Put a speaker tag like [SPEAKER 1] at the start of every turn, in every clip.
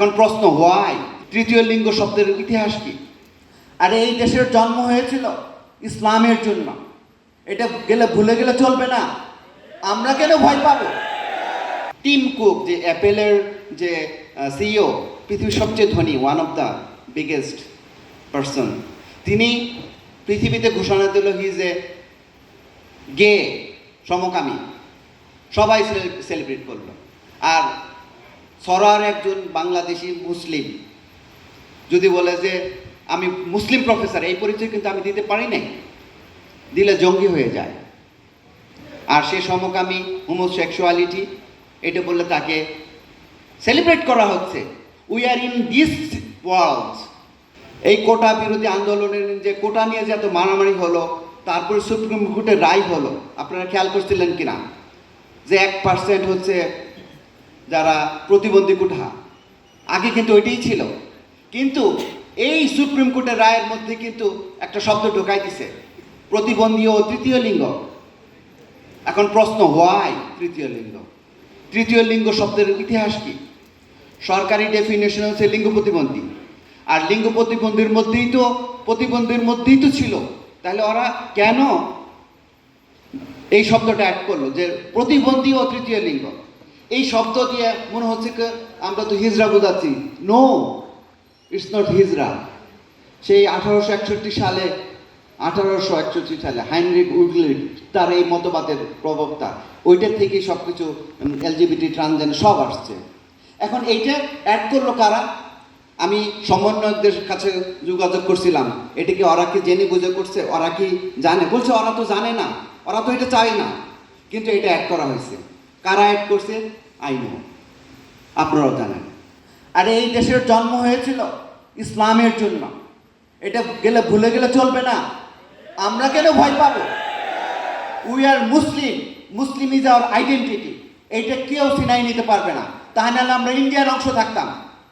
[SPEAKER 1] এখন প্রশ্ন, হোয়াই? তৃতীয় লিঙ্গ শব্দের ইতিহাস কি? আরে এই দেশের জন্ম হয়েছিল ইসলামের জন্য, এটা গেলে ভুলে গেলে চলবে না। আমরা কেন ভয় পাবো? টিম কুক, যে অ্যাপেলের যে সিইও, পৃথিবীর সবচেয়ে ধনী, one of the biggest person, তিনি পৃথিবীতে ঘোষণা দিল হি ইজ এ গে, সমকামী। সবাই সেলিব্রেট করলো। আর সরার একজন বাংলাদেশি মুসলিম যদি বলে যে আমি মুসলিম প্রফেসর, এই পরিচয় কিন্তু আমি দিতে পারি নাই, দিলে জঙ্গি হয়ে যায়। আর সে সমকামী, হোমোসেক্সুয়ালিটি, এটা বললে তাকে সেলিব্রেট করা হচ্ছে। We are in this world. এই কোটা বিরোধী আন্দোলনের যে কোটা নিয়ে যে এত মারামারি হলো, তারপরে সুপ্রিম কোর্টের রায় হলো, আপনারা খেয়াল করছিলেন কিনা যে 1% হচ্ছে যারা প্রতিবন্ধী কোঠা, আগে কিন্তু ওইটাই ছিল। কিন্তু এই সুপ্রিম কোর্টের রায়ের মধ্যে কিন্তু একটা শব্দ ঢোকাই দিছে, প্রতিবন্ধী ও তৃতীয় লিঙ্গ। এখন প্রশ্ন, হোয়াই তৃতীয় লিঙ্গ? তৃতীয় লিঙ্গ শব্দের ইতিহাস কি? সরকারি ডেফিনেশন হচ্ছে লিঙ্গ প্রতিবন্ধী। আর লিঙ্গ প্রতিবন্ধীর মধ্যেই তো ছিল। তাহলে ওরা কেন এই শব্দটা অ্যাড করলো যে প্রতিবন্ধী ও তৃতীয় লিঙ্গ? এই শব্দ দিয়ে মনে হচ্ছে আমরা তো হিজড়া বোঝাচ্ছি। নো, ইটস নট হিজড়া। সেই 1861 সালে হাইনরিক উইগলিট, তার এই মতবাদের প্রবক্তা, ওইটার থেকেই সব কিছু এলজিবিটি, ট্রান্সজেন্ডার সব আসছে। এখন এইটা অ্যাড করলো কারা? আমি সমন্বয়কদের কাছে যোগাযোগ করছিলাম, এটা কি ওরা কি জেনে বুঝে করছে? ওরা কি জানে? বলছে ওরা তো জানে না, ওরা তো এটা চায় না, কিন্তু এটা অ্যাড করা হয়েছে। কারা অ্যাড করছে? আই নো, আপনারাও জানেন। আর এই দেশের জন্ম হয়েছিল ইসলামের জন্য, এটা গেলে ভুলে গেলে চলবে না। আমরা কেন ভয় পাবো? We are Muslim, Muslim is our identity. এইটা কেউ সিনাই নিতে পারবে না। তাহলে আমরা ইন্ডিয়ার অংশ থাকতাম,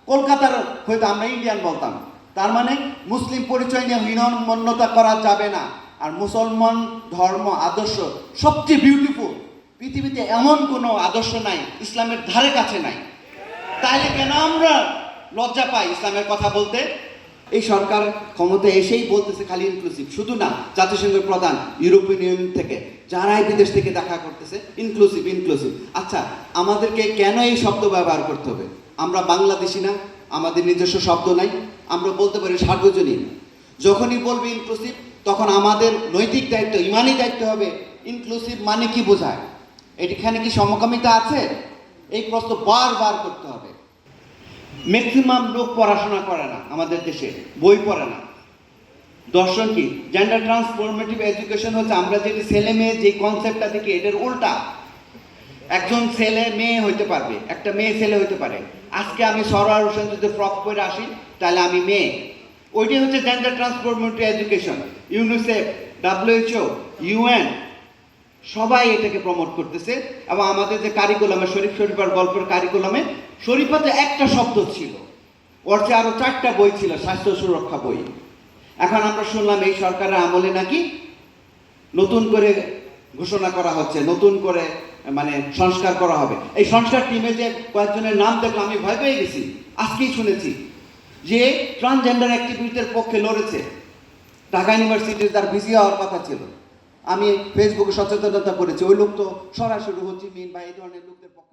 [SPEAKER 1] কলকাতার হয়তো আমরা ইন্ডিয়ান বলতাম। তার মানে মুসলিম পরিচয় নিয়ে হীনমন্যতা করা যাবে না। আর মুসলমান ধর্ম আদর্শ সবচেয়ে বিউটিফুল। পৃথিবীতে এমন কোনো আদর্শ নাই, ইসলামের ধারে কাছে নাই। তাইলে কেন আমরা লজ্জা পাই ইসলামের কথা বলতে? এই সরকার ক্ষমতায় এসেই বলতেছে খালি ইনক্লুসিভ। শুধু না, জাতিসংঘের প্রধান, ইউরোপিয়ান ইউনিয়ন থেকে যারাই বিদেশ থেকে দেখা করতেছে, ইনক্লুসিভ ইনক্লুসিভ। আচ্ছা, আমাদেরকে কেন এই শব্দ ব্যবহার করতে হবে? আমরা বাংলাদেশি না? আমাদের নিজস্ব শব্দ নাই? আমরা বলতে পারি সার্বজনীন। যখনই বলবে ইনক্লুসিভ, তখন আমাদের নৈতিক দায়িত্ব, ইমানি দায়িত্ব হবে ইনক্লুসিভ মানে কি বোঝায়, এখানে কি সমকামিতা আছে? এই প্রশ্ন বারবার করতে হবে। ম্যাক্সিমাম লোক পড়াশোনা করে না আমাদের দেশে, বই পড়ে না। দর্শন কি? জেন্ডার ট্রান্সফরমেটিভ এডুকেশন হচ্ছে আমরা যেটি ছেলে মেয়ে যে কনসেপ্টটা দেখি, এটার উল্টা। একজন ছেলে মেয়ে হইতে পারবে, একটা মেয়ে ছেলে হইতে পারে। আজকে আমি সরোয়ার হোসেন যদি ফ্রক পরে আসি, তাহলে আমি মেয়ে। ওইটাই হচ্ছে gender transformative education. UNICEF, WHO, UN সবাই এটাকে প্রমোট করতেছে। এবং আমাদের যে কারিকুলামে, শরীফার গল্পের কারিকুলামে শরীফাতে একটা শব্দ ছিল, ওর চেয়ে আরো 4টা বই ছিল, স্বাস্থ্য সুরক্ষা বই। এখন আমরা শুনলাম এই সরকারের আমলে নাকি নতুন করে ঘোষণা করা হচ্ছে, নতুন করে মানে সংস্কার করা হবে। এই সংস্কার টিমে যে কয়েকজনের নাম দেখলাম, আমি ভয় পেয়ে গেছি। আজকেই শুনেছি যে ট্রান্সজেন্ডার অ্যাক্টিভিটির পক্ষে লড়েছে, ঢাকা ইউনিভার্সিটির তার ভিসি হওয়ার কথা ছিল। আমি ফেসবুকে সচেতনতা করেছি, ওই লোক তো সরাসরি হচ্ছে মিন বা এই ধরনের লোকদের পক্ষে